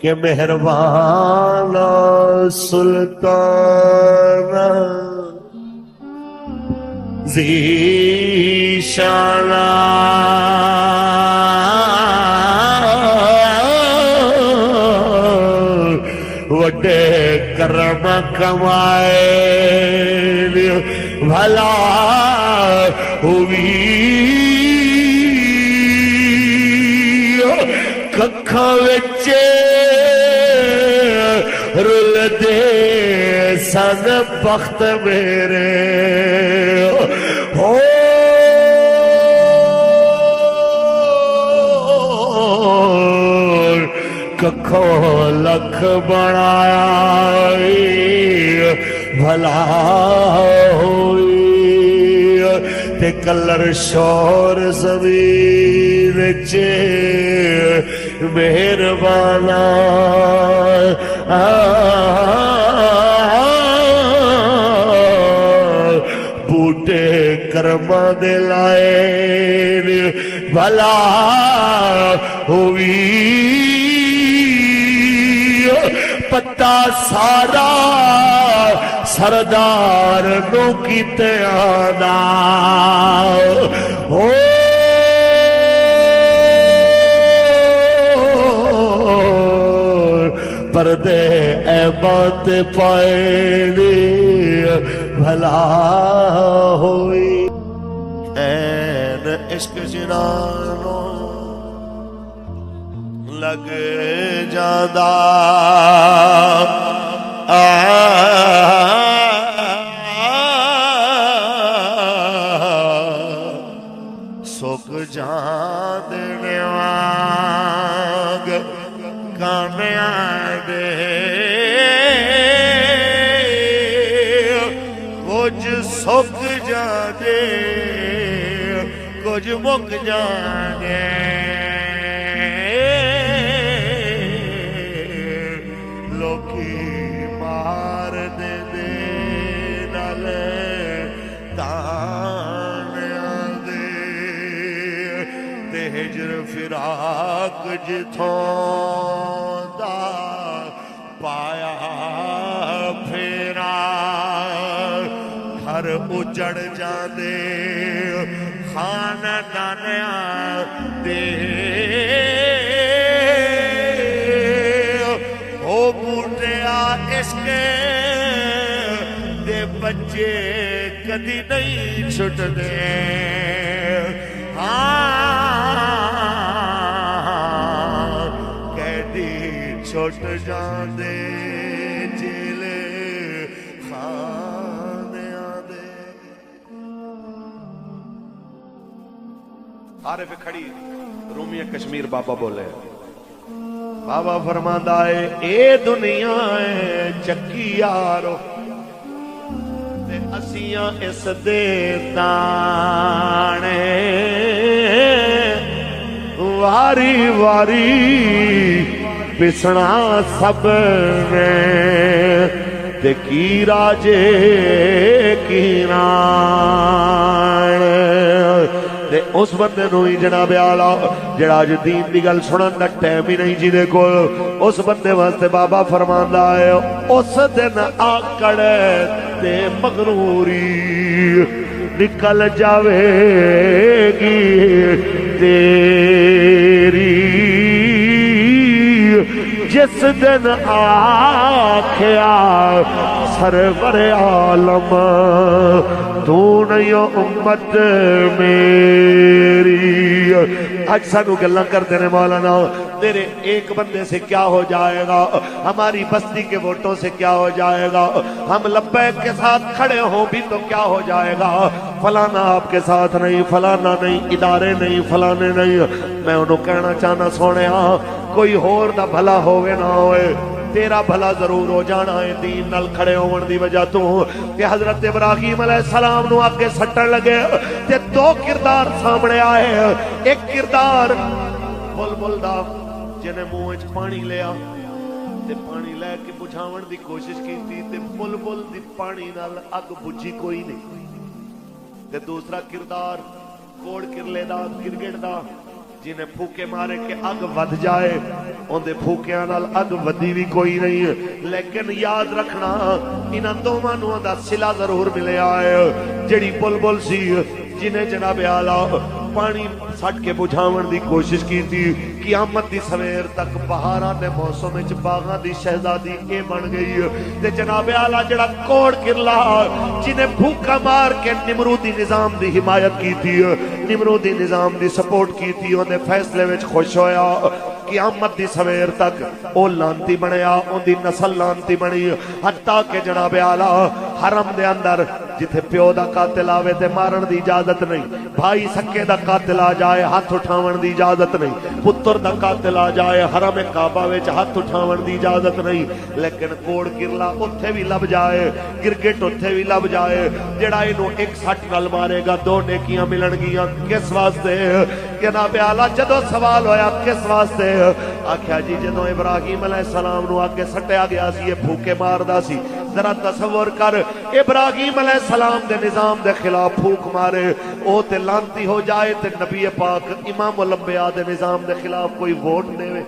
کہ مہربان سلطان ذیشان وڈے کرم کمائے بھلا ہوئی ککھاں وچے رل دے سن بخت میرے ہو ککھوں لکھ بنایا بھلا ہوئی تے کلر شور زمین چے مہربانا بوٹے کرما دلائے بھلا ہوئی پتہ سارا سردار نو کیتے آنا ہو پردے اے بات پائے بھلا ہوئی این عشق جنانوں لگ جادا سوک جاندنے وانگ کامیاب کچھ سوک جاندے کچھ مک جاندے فراق جتھوں دا پایا پھیرا گھر اجڑ جاندے خاندانیاں دے ہو بوٹیا عشق دے بچے کدی نہیں چھٹ دے چھوٹ جاندے جیلے خانے آدے عارف کھڑی رومی کشمیر بابا بولے بابا فرماندہ ہے اے دنیا ہے چکی یارو تے اسیاں اس دے تانے واری واری پسنا سب نے تے کی راجے کی نان تے اس بندے نوئی جناب آلہ جڑا جو دین دی گل سنن دا ٹائم ہی نہیں جی دیکھو اس بندے واسطے بابا فرماندہ ہے اس دن آکڑ تے مغروری نکل جاوے گی تیری جس دن آکھیا سرور عالم تو نہیں امت میری آج سانو گلہ کرتے ہیں مولانا تیرے ایک بندے سے کیا ہو جائے گا ہماری بستی کے ووٹوں سے کیا ہو جائے گا ہم لبیک کے ساتھ کھڑے ہوں بھی تو کیا ہو جائے گا فلانا آپ کے ساتھ نہیں فلانا نہیں ادارے نہیں فلانے نہیں میں انہوں کہنا چاہنا سونے کوئی ہور دا بھلا ہوئے نہ ہوئے تیرا بھلا ضرور ہو جانا ہے دین نل کھڑے ہون دی وجہ تو کہ حضرت ابراہیم علیہ السلام نو آگے سٹن لگے تے دو کردار سامنے آئے ایک کردار بلبل دا جنہیں منہ وچ پانی لیا تے پانی لے کے بجھاون دی کوشش کی تھی تے بلبل دی پانی نال اگ بجھی کوئی نہیں تے دوسرا کردار کوڑ کرلے دا گرگڑ دا जिन्हें फूके मारे के अग वध जाए उनके फूकिया नाल अग वधी भी कोई नहीं है। लेकिन याद रखना इन्हां दोवां नूं दा सिला जरूर मिलिया है। जिहड़ी बुलबुल सी जिन्हें जनाब आला पानी सट के बुझावन की कोशिश की थी, क़यामत दी सवेर तक बहारां दे मौसम विच बागां दी शहजादी ये बन गई। ते जनाब आला जड़ा कोड़ किरला जिन्हें फूका मार के निमरूदी निजाम दी हिमायत की थी, निमरूदी निजाम दी सपोर्ट की थी, उहदे फैसले विच खुश होया। क़यामत दी सवेर तक ओ लांती बनया, उनकी नस्ल लांती बनी। हत्ता के जनाब आला हरम दे अंदर जिथे प्यो दा कातिल आवे ते मारन दी इजाजत नहीं, भाई सके दा कातिल आ जाए हाथ उठावन दी इजाजत नहीं, पुत्र दा कातिल आ जाए हरम काबा विच हाथ उठावन दी इजाजत नहीं। लेकिन कोड़ किरला उत्थे भी लब जाए, गिरगिट उत्थे भी लब जाए। जेड़ा इनू एक सट नाल मारेगा दो नेकियां मिलणगियां। किस वास्ते? जनाब आला जदों सवाल होया किस वास्ते, आख्या जी जदों इब्राहिम अलैहिस्सलाम नू आगे सट्टिया गया सी, ये फूके मारदा सी। जरा तसव्वुर कर, इब्राहिम अलैहिस्सलाम दे निजाम दे खिलाफ फूक मारे ओ ते लांती हो जाए, ते नबी पाक इमाम अल-अंबिया दे निजाम दे खिलाफ कोई वोट देवे,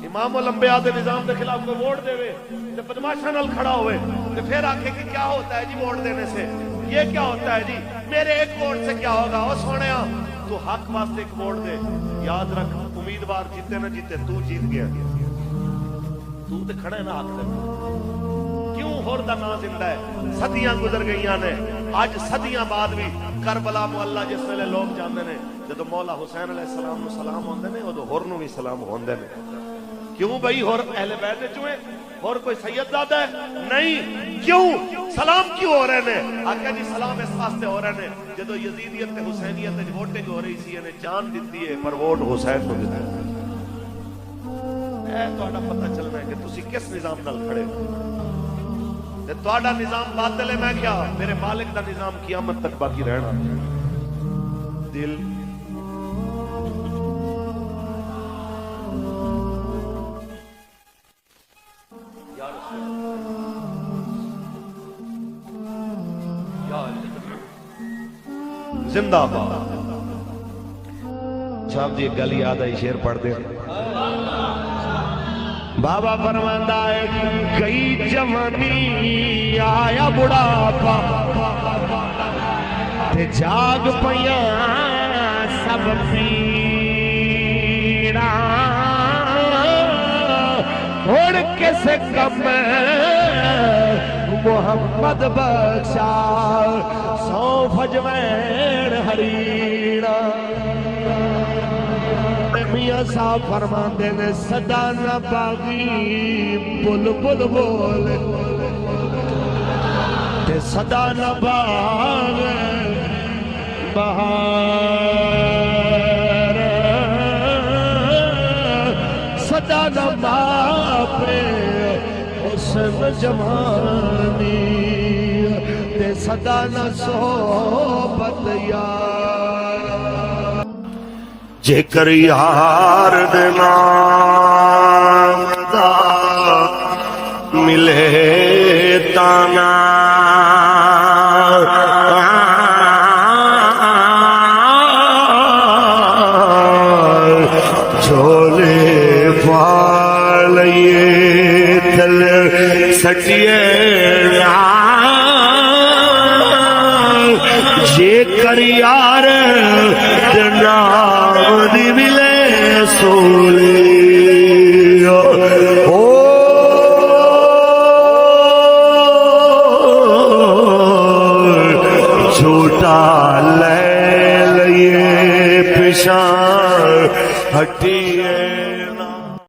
इमाम अल-अंबिया दे निजाम दे खिलाफ कोई वोट देवे ते बदमाशा नाल खड़ा होवे ते फिर आखे कि क्या होता है जी वोट देने से, ये क्या होता है जी, मेरे एक वोट से क्या होगा। ओ सोनिया तू हक वास्ते एक वोट दे। याद रख उम्मीदवार जीते ना जीते तू जीत गया, तू तो खड़ा है ना हक दे। क्यों होर दा नाम जिंदा है? सदियां गुजर गई ने, अज सदियां बाद भी करबला मुअल्ला जिस वेले लोग जांदे ने, जदों मौला हुसैन अलैहिस्सलाम नूं सलाम होंदे ने उदों होर नूं भी सलाम होंदे ने। क्यों भाई होर अहले बैत विचों है, होर कोई सैयदजादा है नहीं? क्यों सलाम क्यों हो रहे ने? आख्या जी सलाम इस वास्ते हो रहे ने जदों यजीदियत ते हुसैनियत विच वोटिंग हो रही सी, इन्हें जान दित्ती है पर वोट हुसैन नूं दित्ता। तुहाडा पता चलना है कि तुसी किस निजाम नाल खड़े हो। ते तुहाडा निजाम बातिल है, मैं क्या मेरे मालिक दा निजाम क़यामत तक बाकी रहना। दिल जिंदाबाद। साहब जी गल याद आई, शेर पढ़ दे। बाबा फरमांदा है गई जवानी आया बुढ़ापा ते जाग पया सब पीड़ा, उड़ किस कम मोहम्मद बख्शा सौ फजवैन हरीड़ा। मियां साहब फरमाते ने सदा न बागी बुलबुल बोले ते सदा न बाग बहार, सदा न बापे हुस्न जवानी ते सदा न सोबत यार। जेकर यार दे नाम दा मिले ताना, झोले पालिए थल सटिए, जेकर यार दे नाम दी मिले सोले ओ छोटा ले लिए पिछा हटिए।